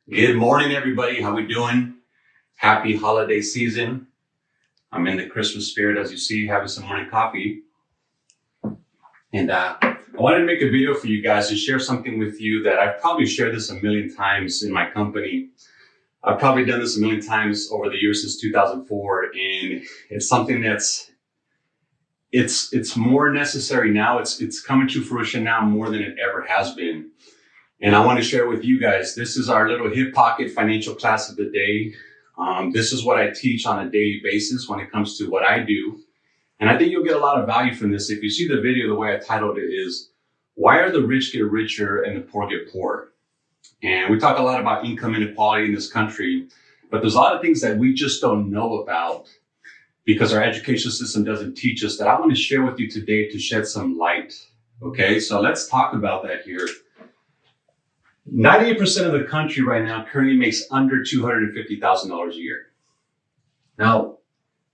Good morning, everybody. How we doing? Happy holiday season. I'm in the Christmas spirit, as you see, having some morning coffee. And I wanted to make a video for you guys to share something with you that I've probably shared this a million times in my company. I've probably done this a million times over the years since 2004, and it's something it's more necessary now. It's coming to fruition now more than it ever has been. And I want to share with you guys, this is our little hip pocket financial class of the day. This is what I teach on a daily basis when it comes to what I do. And I think you'll get a lot of value from this. If you see the video, the way I titled it is, why are the rich get richer and the poor get poorer? And we talk a lot about income inequality in this country, but there's a lot of things that we just don't know about because our education system doesn't teach us that I want to share with you today to shed some light. Okay, so let's talk about that here. 98% of the country right now currently makes under $250,000 a year. Now,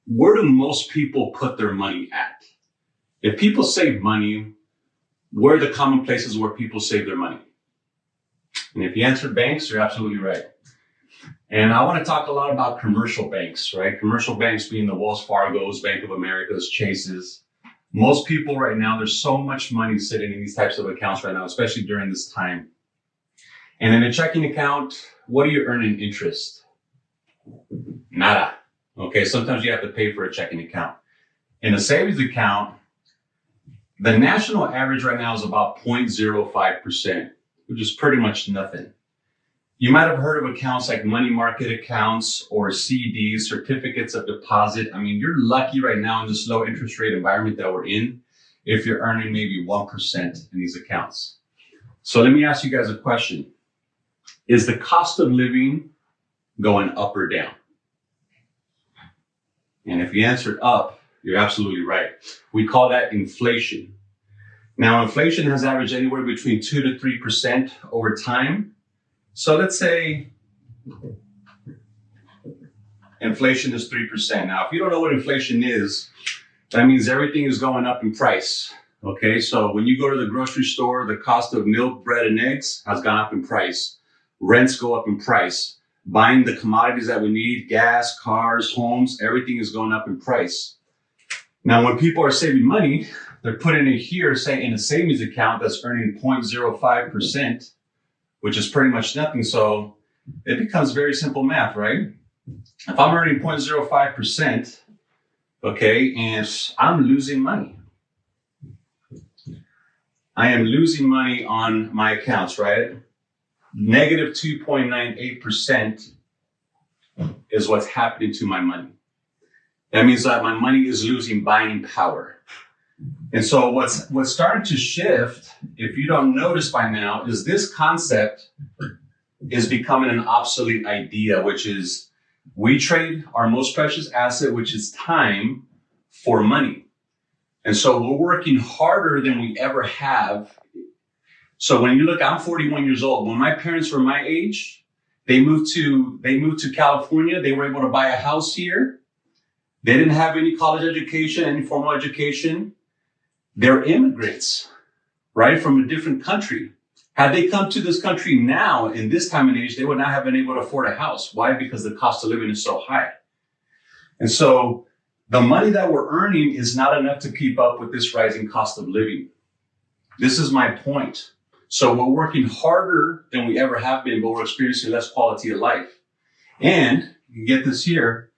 where do most people put their money at? If people save money, where are the common places where people save their money? And if you answer banks, you're absolutely right. And I want to talk a lot about commercial banks, right? Commercial banks being the Wells Fargo's, Bank of America's, Chase's. Most people right now, there's so much money sitting in these types of accounts right now, especially during this time. And in a checking account, what do you earn in interest? Nada. Okay, sometimes you have to pay for a checking account. In a savings account, the national average right now is about 0.05%, which is pretty much nothing. You might have heard of accounts like money market accounts or CDs, certificates of deposit. I mean, you're lucky right now in this low interest rate environment that we're in if you're earning maybe 1% in these accounts. So let me ask you guys a question. Is the cost of living going up or down? And if you answered up, you're absolutely right. We call that inflation. Now, inflation has averaged anywhere between 2 to 3% over time. So let's say inflation is 3%. Now, if you don't know what inflation is, that means everything is going up in price. Okay, so when you go to the grocery store, the cost of milk, bread, and eggs has gone up in price. Rents go up in price. Buying the commodities that we need, gas, cars, homes, everything is going up in price. Now, when people are saving money, they're putting it here, say in a savings account that's earning 0.05%, which is pretty much nothing. So it becomes very simple math, right? If I'm earning 0.05%, okay, and I'm losing money. I am losing money on my accounts, right? Negative 2.98% is what's happening to my money. That means that my money is losing buying power. And so what's starting to shift, if you don't notice by now, is this concept is becoming an obsolete idea, which is we trade our most precious asset, which is time, for money. And so we're working harder than we ever have. So when you look, I'm 41 years old. When my parents were my age, they moved to California. They were able to buy a house here. They didn't have any college education, any formal education. They're immigrants, right, from a different country. Had they come to this country now in this time and age, they would not have been able to afford a house. Why? Because the cost of living is so high. And so the money that we're earning is not enough to keep up with this rising cost of living. This is my point. So we're working harder than we ever have been, but we're experiencing less quality of life. And you get this here,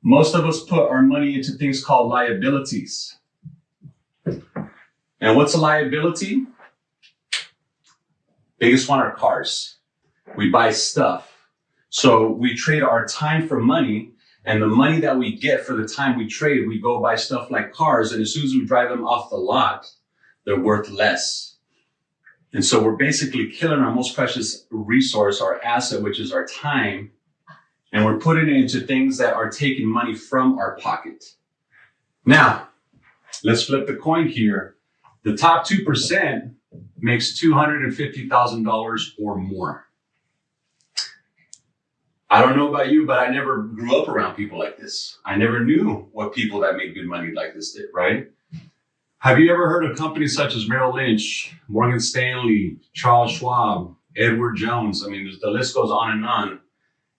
most of us put our money into things called liabilities. And what's a liability? Biggest one are cars. We buy stuff. So we trade our time for money, and the money that we get for the time we trade, we go buy stuff like cars, and as soon as we drive them off the lot, they're worth less. And so we're basically killing our most precious resource, our asset, which is our time, and we're putting it into things that are taking money from our pocket. Now, let's flip the coin here. The top 2% makes $250,000 or more. I don't know about you, but I never grew up around people like this. I never knew what people that made good money like this did, right? Have you ever heard of companies such as Merrill Lynch, Morgan Stanley, Charles Schwab, Edward Jones. I mean, the list goes on and on.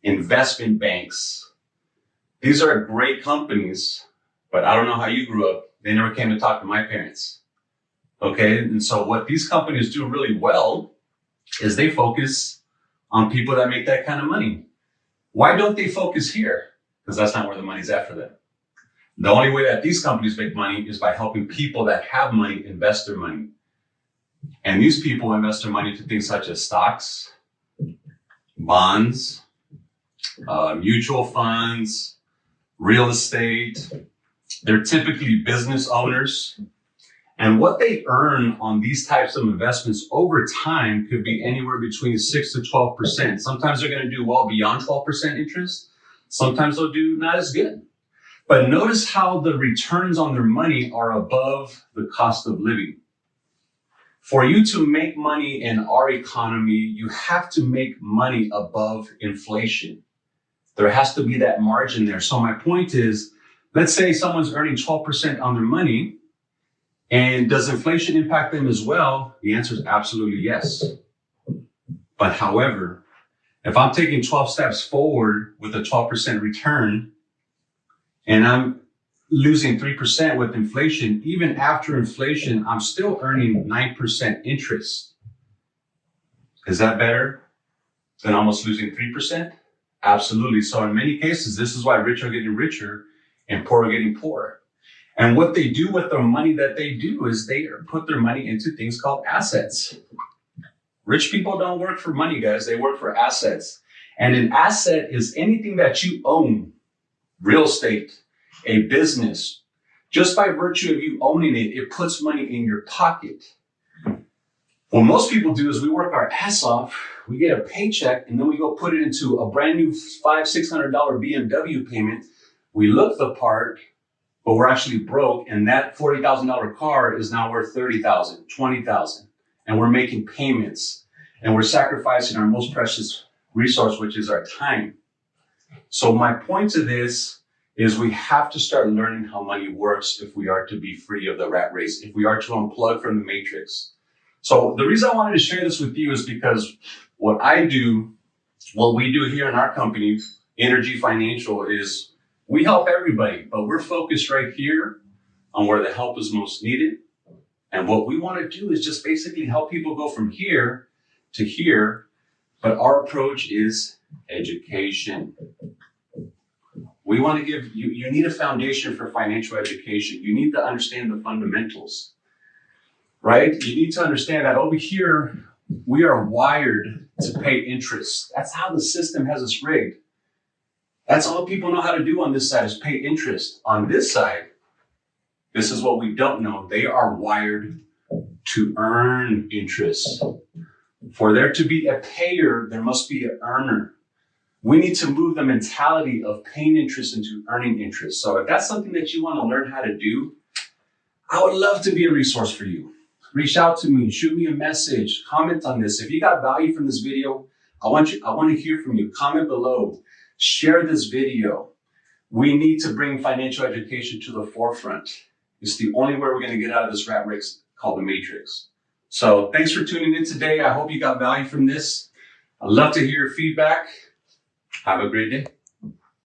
Investment banks. These are great companies, but I don't know how you grew up. They never came to talk to my parents. Okay. And so what these companies do really well is they focus on people that make that kind of money. Why don't they focus here? Because that's not where the money's at for them. The only way that these companies make money is by helping people that have money invest their money. And these people invest their money to things such as stocks, bonds, mutual funds, real estate. They're typically business owners. And what they earn on these types of investments over time could be anywhere between 6 to 12%. Sometimes they're going to do well beyond 12% interest. Sometimes they'll do not as good. But notice how the returns on their money are above the cost of living. For you to make money in our economy, you have to make money above inflation. There has to be that margin there. So my point is, let's say someone's earning 12% on their money, and does inflation impact them as well? The answer is absolutely yes. But however, if I'm taking 12 steps forward with a 12% return, and I'm losing 3% with inflation, even after inflation, I'm still earning 9% interest. Is that better than almost losing 3%? Absolutely. So in many cases, this is why rich are getting richer and poor are getting poorer. And what they do with the money that they do is they put their money into things called assets. Rich people don't work for money, guys. They work for assets. And an asset is anything that you own. Real estate, a business. Just by virtue of you owning it, it puts money in your pocket. What most people do is we work our ass off, we get a paycheck, and then we go put it into a brand new $500-600 BMW payment. We look the part, but we're actually broke, and that $40,000 car is now worth $30,000, $20,000, and we're making payments, and we're sacrificing our most precious resource, which is our time. So my point to this is we have to start learning how money works if we are to be free of the rat race, if we are to unplug from the matrix. So the reason I wanted to share this with you is because what we do here in our company, Energy Financial, is we help everybody, but we're focused right here on where the help is most needed. And what we want to do is just basically help people go from here to here. But our approach is education. We want to give you need a foundation for financial education. You need to understand the fundamentals, right? You need to understand that over here, we are wired to pay interest. That's how the system has us rigged. That's all people know how to do on this side is pay interest. On this side, this is what we don't know. They are wired to earn interest. For there to be a payer, there must be an earner. We need to move the mentality of paying interest into earning interest. So if that's something that you want to learn how to do, I would love to be a resource for you. Reach out to me, shoot me a message, comment on this. If you got value from this video, I want to hear from you. Comment below, share this video. We need to bring financial education to the forefront. It's the only way we're going to get out of this rat race called the matrix. So thanks for tuning in today. I hope you got value from this. I'd love to hear your feedback. Have a great day.